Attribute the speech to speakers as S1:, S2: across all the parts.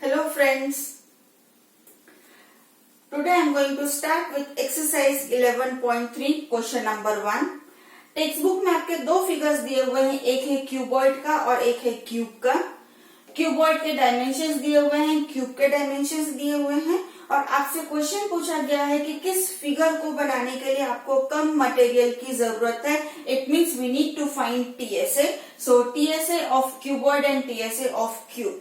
S1: Hello friends, today I am going to start with exercise 11.3 question number 1। Text book में आपके दो figures दिए हुए हैं, एक है क्यूबॉइड का और एक है क्यूब का। क्यूबॉइड के डायमेंशंस दिए हुए हैं, क्यूब के डायमेंशंस दिए हुए हैं और आपसे क्वेश्चन पूछा गया है कि किस फिगर को बनाने के लिए आपको कम मटेरियल की जरूरत है। It means we need to find TSA. So TSA of cuboid and TSA of cube.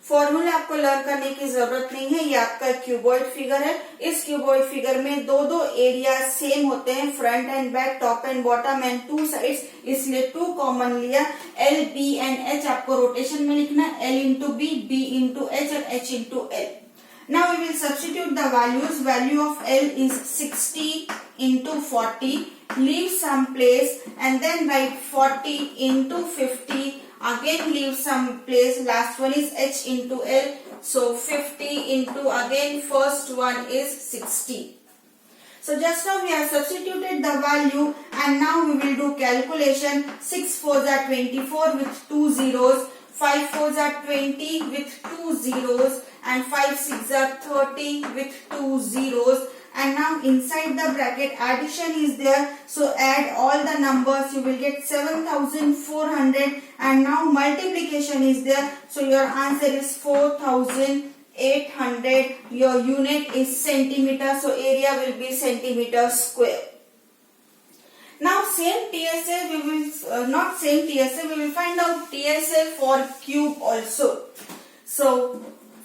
S1: Formula आपको लर्न करने की जरूरत नहीं है, ये आपका क्यूबॉइड फिगर है। इस क्यूबॉइड फिगर में दो एरिया सेम होते हैं, front and back, top and bottom and two sides, इसलिए टू कॉमन लिया। एल, बी एंड एच आपको रोटेशन में लिखना है, L into B, B into H और H into L. Now we will substitute the values. Value of L is 60 into 40. Leave some place and then write 40 into 50. Again leave some place. Last one is H into L. So 50 into again first one is 60. So just now we have substituted the value and now we will do calculation. 6 4s are 24 with 2 zeros. 5 4s are 20 with 2 zeros. And 5 6 are 30 with 2 zeros. And now inside the bracket addition is there, so add all the numbers, you will get 7400. And now multiplication is there, so your answer is 4800. Your unit is centimeter, so area will be centimeter square. Now same TSA we will not same TSA, we will find out TSA for cube also. So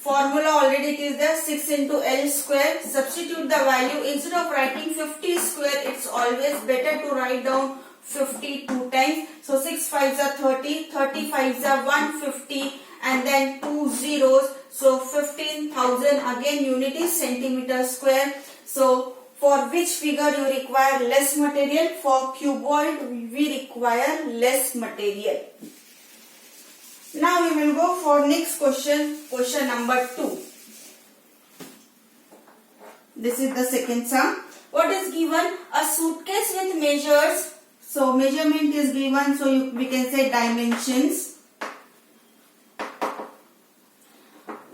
S1: formula already it is there, 6 into L square. Substitute the value. Instead of writing 50 square, it's always better to write down 50 two times. So 6 5s are 30, 30 5s are 150 and then 2 zeros. So 15,000. Again unit is centimeter square. So for which figure you require less material? For cuboid we require less material. Now we will go for next question, question number 2. This is the second sum. What is given? A suitcase with measures. So measurement is given, so we can say dimensions.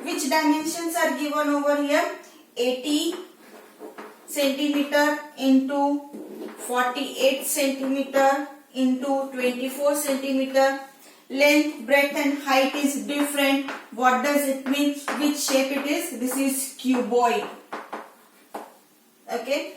S1: Which dimensions are given over here? 80 centimeter into 48 centimeter into 24 centimeter. Length, breadth and height is different. What does it mean? Which shape it is? This is cuboid. Okay.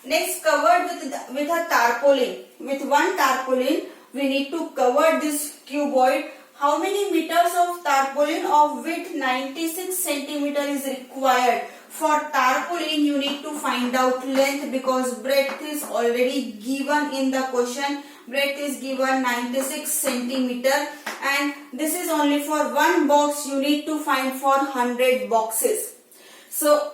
S1: Next, covered with a tarpaulin. With one tarpaulin, we need to cover this cuboid. How many meters of tarpaulin of width 96 centimeter is required? For tarpaulin, you need to find out length because breadth is already given in the question. Breadth is given 96 centimeter and this is only for one box. You need to find for 100 boxes. So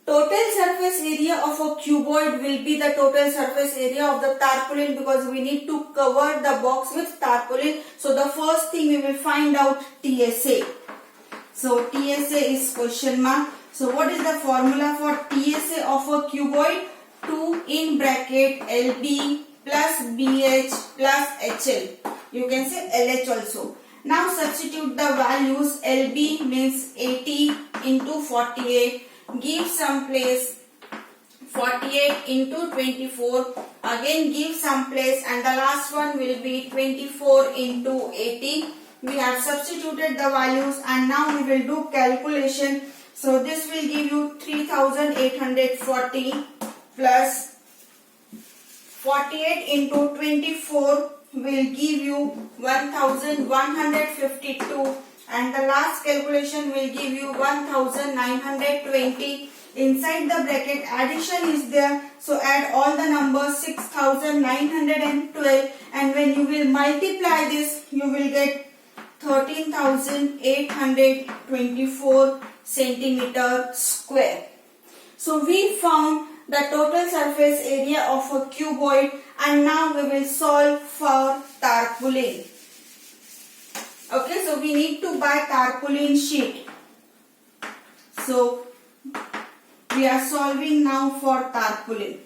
S1: total surface area of a cuboid will be the total surface area of the tarpaulin because we need to cover the box with tarpaulin. So the first thing we will find out TSA. So TSA is question mark. So what is the formula for TSA of a cuboid? 2 in bracket LB plus BH plus HL. You can say LH also. Now substitute the values. LB means 80 into 48. Give some place. 48 into 24. Again give some place and the last one will be 24 into 80. We have substituted the values and now we will do calculation. So this will give you 3840 plus 48 into 24 will give you 1152 and the last calculation will give you 1920. Inside the bracket addition is there, so add all the numbers 6912 and when you will multiply this you will get 13,824 centimeter square. So we found the total surface area of a cuboid and now we will solve for tarpaulin. Okay, so we need to buy tarpaulin sheet. So we are solving now for tarpaulin.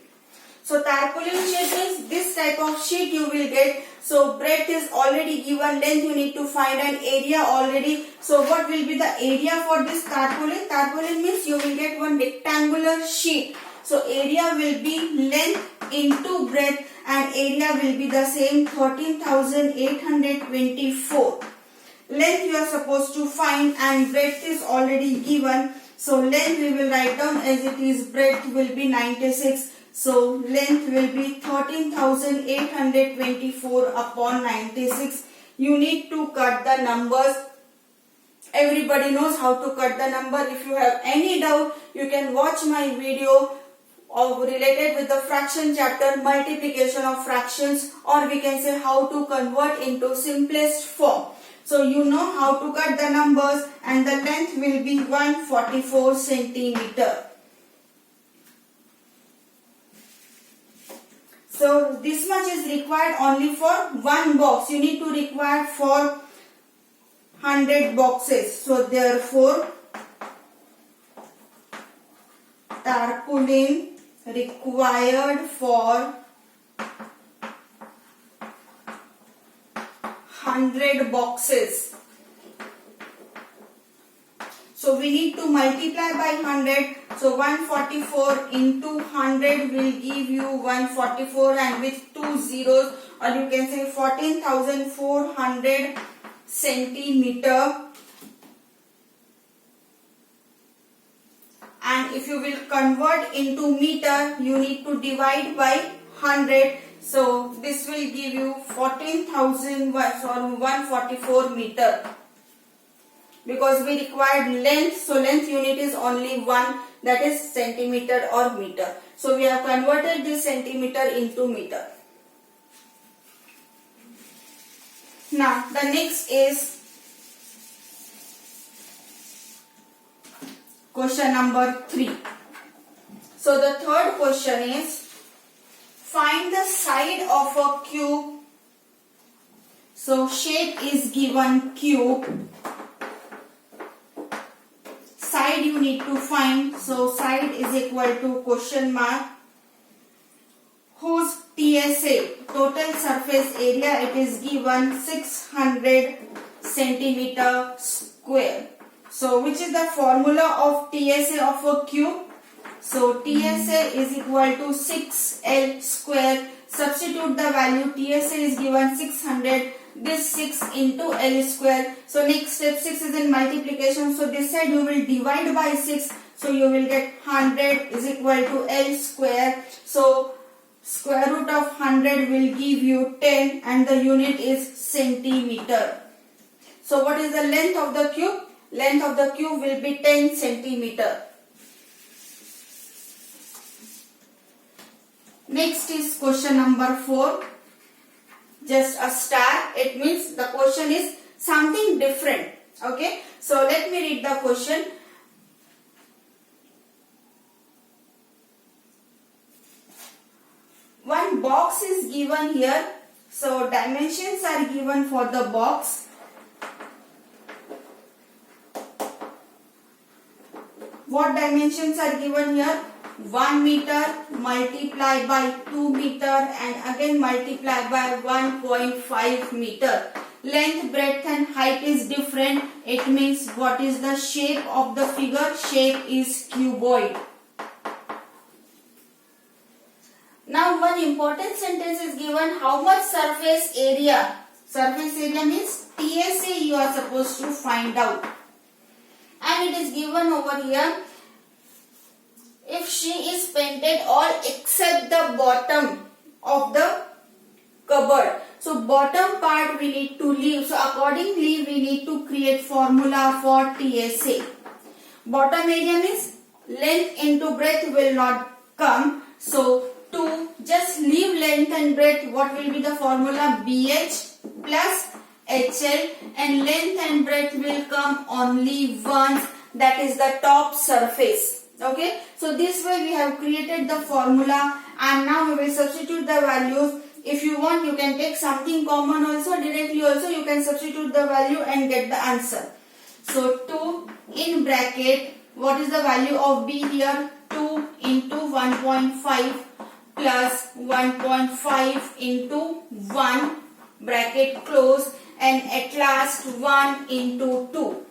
S1: So tarpaulin sheet is this type of sheet you will get. So breadth is already given, length you need to find, and area already. So what will be the area for this tarpaulin? Tarpaulin means you will get one rectangular sheet. So area will be length into breadth, and area will be the same, 13,824. Length you are supposed to find and breadth is already given. So length we will write down as it is, breadth will be 96. So length will be 13,824 upon 96. You need to cut the numbers. Everybody knows how to cut the number. If you have any doubt, you can watch my video related with the fraction chapter, multiplication of fractions, or we can say how to convert into simplest form. So you know how to cut the numbers, and the length will be 144 centimeter. So this much is required only for one box. You need to require for 100 boxes. So therefore tarpaulin required for 100 boxes. So we need to multiply by 100. So 144 into 100 will give you 144, and with 2 zeros, or you can say 14,400 centimeter. And if you will convert into meter, you need to divide by 100. So this will give you 144 meter. Because we required length, so length unit is only one, that is centimeter or meter. So we have converted this centimeter into meter. Now the next is question number 3. So the third question is, find the side of a cube. So shape is given cube. Side you need to find. So side is equal to question mark, whose TSA, total surface area, it is given 600 centimeter square. So which is the formula of TSA of a cube? So TSA is equal to 6L square. Substitute the value. TSA is given 600. This 6 into L square. So next step, 6 is in multiplication. So this side you will divide by 6. So you will get 100 is equal to L square. So square root of 100 will give you 10, and the unit is centimeter. So what is the length of the cube? Length of the cube will be 10 centimeter. Next is question number 4. Just a star. It means the question is something different. Okay. So let me read the question. One box is given here. So dimensions are given for the box. What dimensions are given here? 1 meter multiplied by 2 meter and again multiplied by 1.5 meter. Length, breadth and height is different. It means what is the shape of the figure? Shape is cuboid. Now one important sentence is given. How much surface area? Surface area means TSA you are supposed to find out. And it is given over here. If she is painted all except the bottom of the cupboard. So bottom part we need to leave. So accordingly we need to create formula for TSA. Bottom area means length into breadth will not come. So to just leave length and breadth, what will be the formula? BH plus HL, and length and breadth will come only once, that is the top surface. Okay, so this way we have created the formula, and now we will substitute the values. If you want, you can take something common also, directly also you can substitute the value and get the answer. So 2 in bracket, what is the value of B here? 2 into 1.5 plus 1.5 into 1 bracket close, and at last 1 into 2.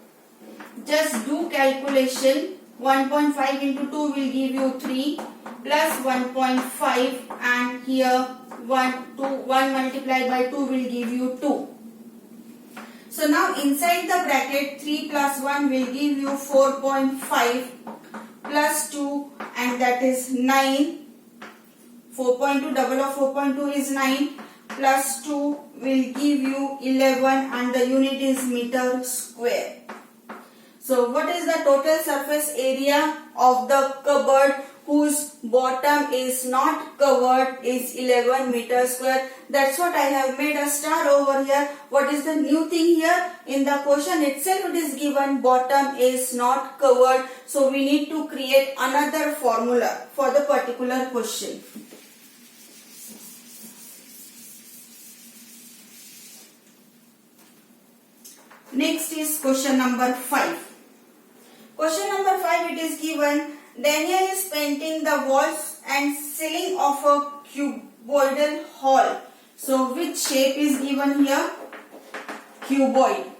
S1: Just do calculation. 1.5 into 2 will give you 3 plus 1.5, and here 1 multiplied by 2 will give you 2. So now inside the bracket 3 plus 1 will give you 4.5 plus 2, and that is 9. 4.2, double of 4.2 is 9, plus 2 will give you 11, and the unit is meter square. So what is the total surface area of the cupboard whose bottom is not covered is 11 meter square? That's what I have made a star over here. What is the new thing here? In the question itself it is given bottom is not covered. So we need to create another formula for the particular question. Next is question number 5. Question number 5, it is given Daniel is painting the walls and ceiling of a cuboidal hall. So which shape is given here? Cuboid.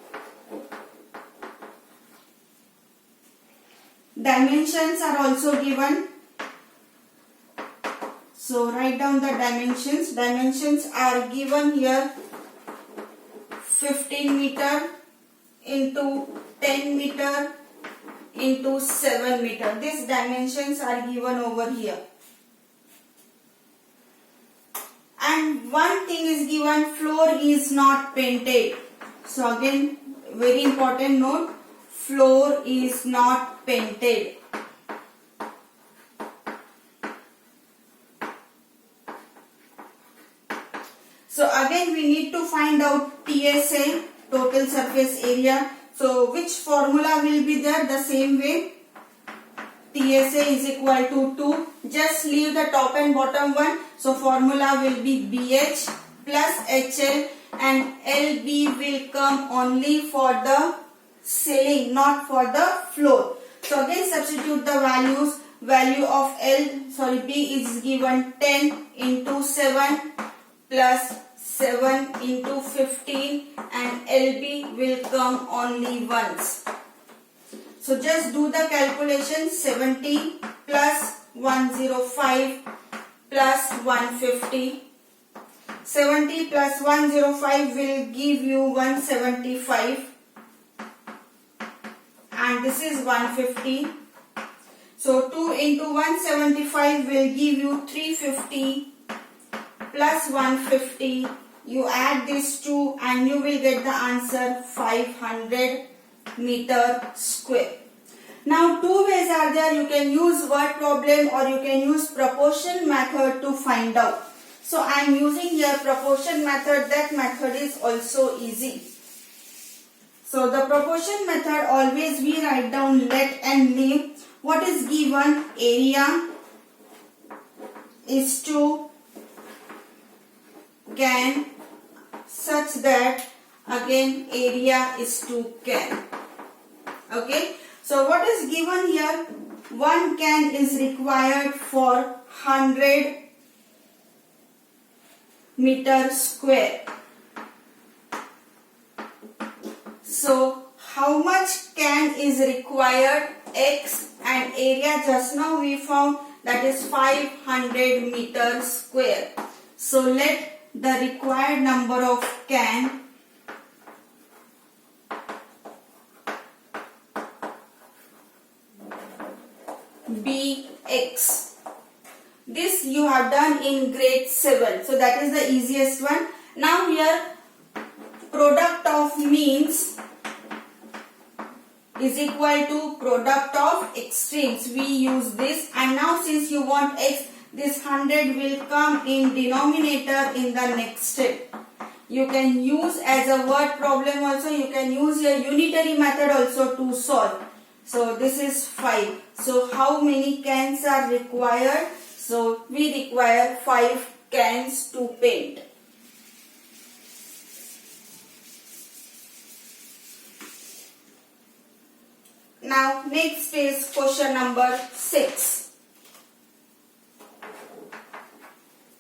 S1: Dimensions are also given. So write down the dimensions. Dimensions are given here 15 meter into 10 meter into 7 meter. These dimensions are given over here. And one thing is given, floor is not painted. So again, very important note, floor is not painted. So again we need to find out TSA, total surface area. So which formula will be there? The same way. TSA is equal to 2. Just leave the top and bottom one. So formula will be BH plus HL, and LB will come only for the ceiling, not for the floor. So again substitute the values. Value of B is given 10 into 7 plus 7 into 15, and LB will come only once. So just do the calculation. 70 plus 105 plus 150. 70 plus 105 will give you 175, and this is 150. So 2 into 175 will give you 350 plus 150. You add these two and you will get the answer 500 meter square. Now two ways are there. You can use word problem or you can use proportion method to find out. So I am using here proportion method. That method is also easy. So the proportion method, always we write down let and leave. What is given? Area is to can, such that again area is to can. Okay. So what is given here? 1 can is required for 100 meter square. So how much can is required? X, and area just now we found that is 500 meter square. So let the required number of can be X. This you have done in grade 7. So that is the easiest one. Now here product of means is equal to product of extremes. We use this, and now since you want X, this 100 will come in denominator in the next step. You can use as a word problem also. You can use your unitary method also to solve. So this is 5. So how many cans are required? So we require 5 cans to paint. Now next is question number 6.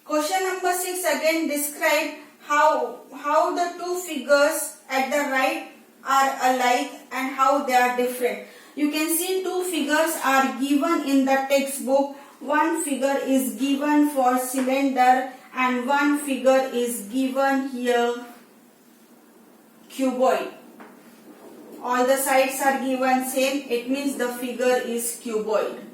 S1: Question number 6 again, describe how the two figures at the right are alike and how they are different. You can see two figures are given in the textbook. One figure is given for cylinder and one figure is given here cuboid. All the sides are given same, it means the figure is cuboid.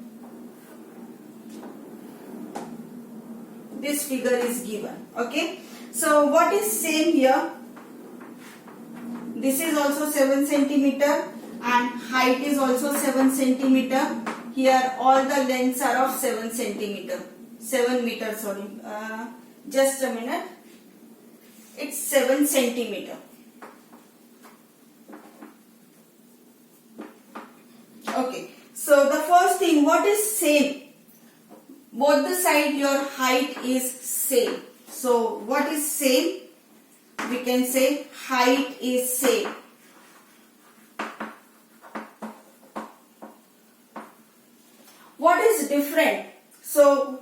S1: This figure is given. Okay. So what is same here? This is also 7 centimeter and height is also 7 centimeter. Here all the lengths are of 7 centimeter. 7 meter, sorry. Just a minute. It's 7 centimeter. Okay. So the first thing, what is same? Both the side your height is same. So what is same? We can say height is same. What is different? So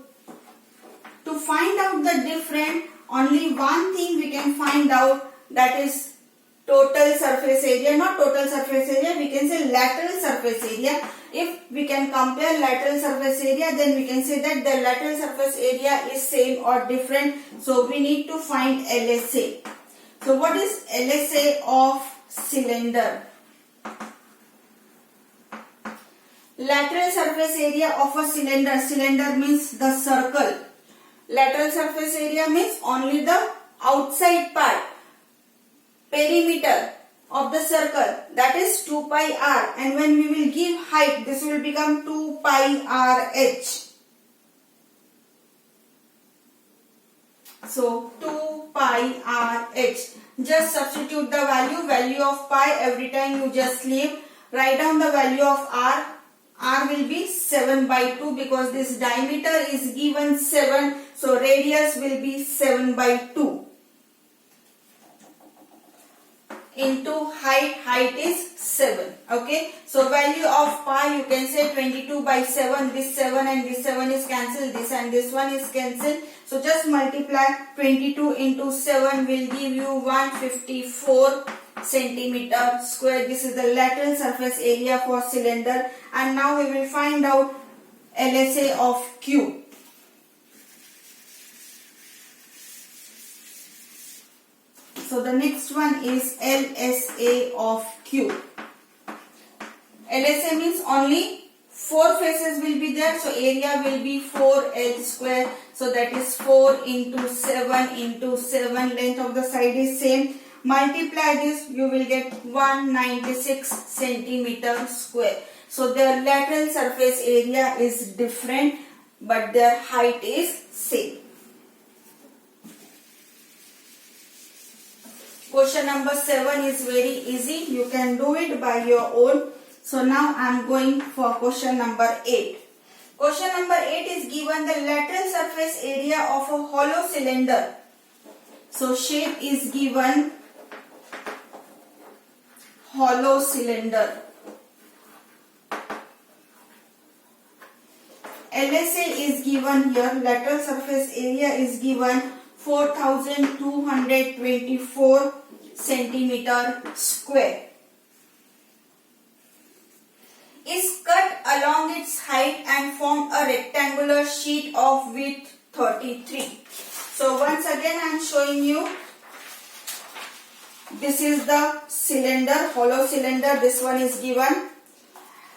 S1: to find out the different, only one thing we can find out, that is total surface area. Not total surface area, we can say lateral surface area. If we can compare lateral surface area, then we can say that the lateral surface area is same or different. So we need to find LSA. So what is LSA of cylinder? Lateral surface area of a cylinder. Cylinder means the circle. Lateral surface area means only the outside part, perimeter of the circle, that is 2 pi r, and when we will give height, this will become 2 pi r h. So 2 pi r h. Just substitute the value of pi every time you just leave. Write down the value of r. R will be 7 by 2 because this diameter is given 7. So radius will be 7 by 2. Into height is 7. Okay. So value of pi, you can say 22 by 7. This 7 and this 7 is cancelled. This and this one is cancelled. So just multiply 22 into 7 will give you 154 centimeter square. This is the lateral surface area for cylinder. And now we will find out LSA of cube. So the next one is LSA of cube. LSA means only 4 faces will be there. So area will be 4L square. So that is 4 into 7 into 7. Length of the side is same. Multiply this, you will get 196 centimeter square. So their lateral surface area is different, but their height is same. Question number 7 is very easy. You can do it by your own. So now I am going for question number 8. Question number 8 is given the lateral surface area of a hollow cylinder. So shape is given hollow cylinder. LSA is given here. Lateral surface area is given 4224 centimeter square. Is cut along its height and form a rectangular sheet of width 33. So once again I am showing you. This is the cylinder, hollow cylinder. This one is given.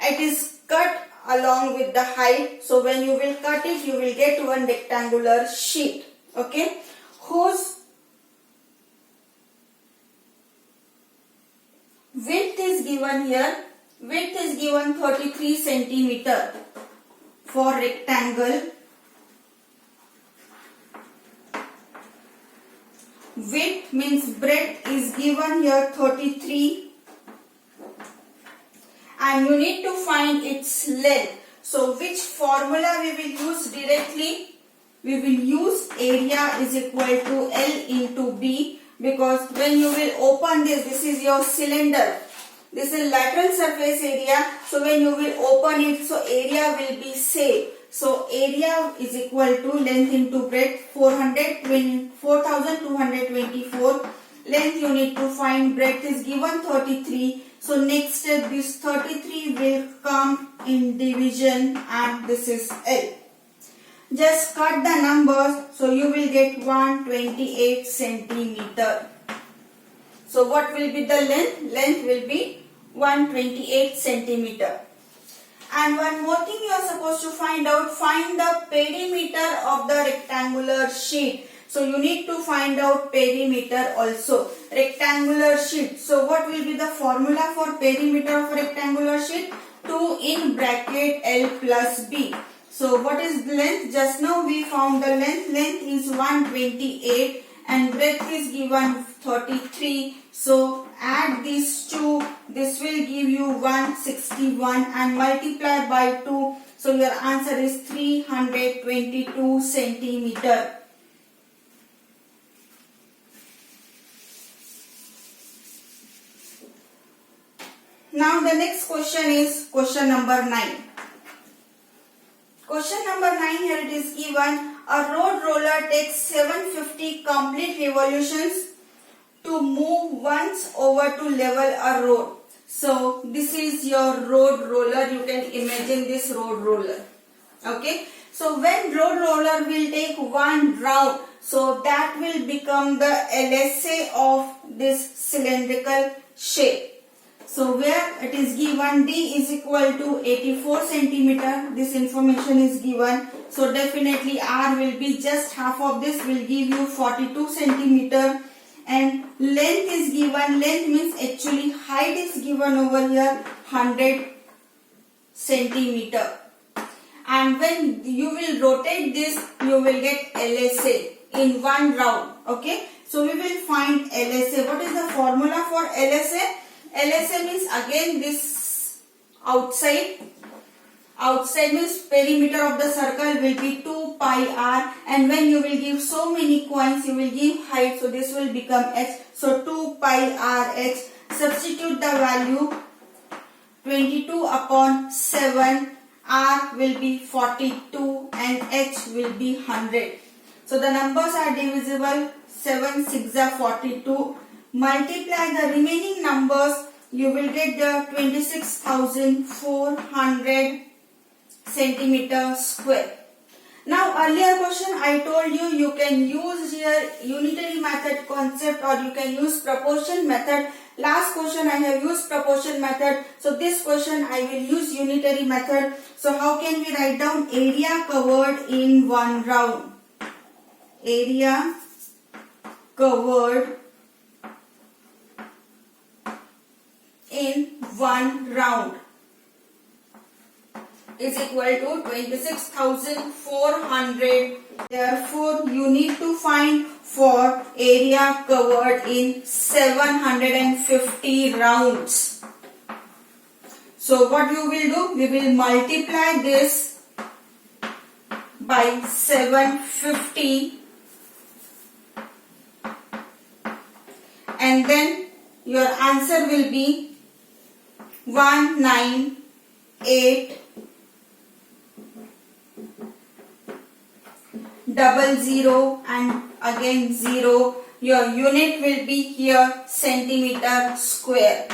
S1: It is cut along with the height. So when you will cut it, you will get one rectangular sheet. Okay. Whose width is given here. Width is given 33 centimeter for rectangle. Width means breadth is given here 33, and you need to find its length. So which formula we will use directly? We will use area is equal to L into B, because when you will open this is your cylinder. This is lateral surface area. So when you will open it, so area will be same. So area is equal to length into breadth 4224. Length you need to find, breadth is given 33. So next step, this 33 will come in division and this is L. Just cut the numbers, so you will get 128 centimeter. So what will be the length? Length will be 128 centimeter. And one more thing you are supposed to find out, find the perimeter of the rectangular sheet. So you need to find out perimeter also. Rectangular sheet. So what will be the formula for perimeter of a rectangular sheet? 2 in bracket L plus B. So what is the length? Just now we found the length. Length is 128 and breadth is given 33. So add these two. This will give you 161 and multiply by 2. So your answer is 322 centimeter. Now the next question is question number 9. Question number 9, here it is given, a road roller takes 750 complete revolutions to move once over to level a road. So this is your road roller. You can imagine this road roller. Okay. So when road roller will take one round, so that will become the LSA of this cylindrical shape. So where it is given D is equal to 84 centimeter. This information is given. So definitely R will be just half of this, will give you 42 centimeter. And length is given. Length means actually height is given over here 100 centimeter. And when you will rotate this, you will get LSA in one round. Okay. So we will find LSA. What is the formula for LSA? LSA means again this outside means perimeter of the circle will be 2 pi r, and when you will give so many coins you will give height, so this will become h. So 2 pi r h, substitute the value 22 upon 7, r will be 42 and h will be 100. So the numbers are divisible, 7 6 are 42. Multiply the remaining numbers, you will get the 26,400 centimeter square. Now earlier question I told you, you can use here unitary method concept or you can use proportion method. Last question I have used proportion method. So this question I will use unitary method. So how can we write down area covered in one round? Area covered in one round is equal to 26,400. Therefore, you need to find for area covered in 750 rounds. So what you will do? We will multiply this by 750 and then your answer will be 198 00 and again 0. Your unit will be here centimeter square.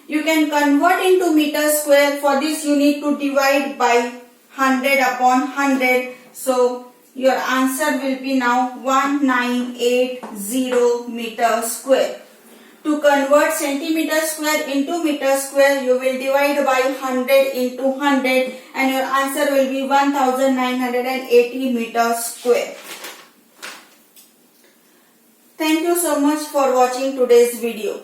S1: You can convert into meter square. For this you need to divide by 100 upon 100. So your answer will be now 1980 meter square. To convert centimeter square into meter square, you will divide by 100 into 100 and your answer will be 1980 meter square. Thank you so much for watching today's video.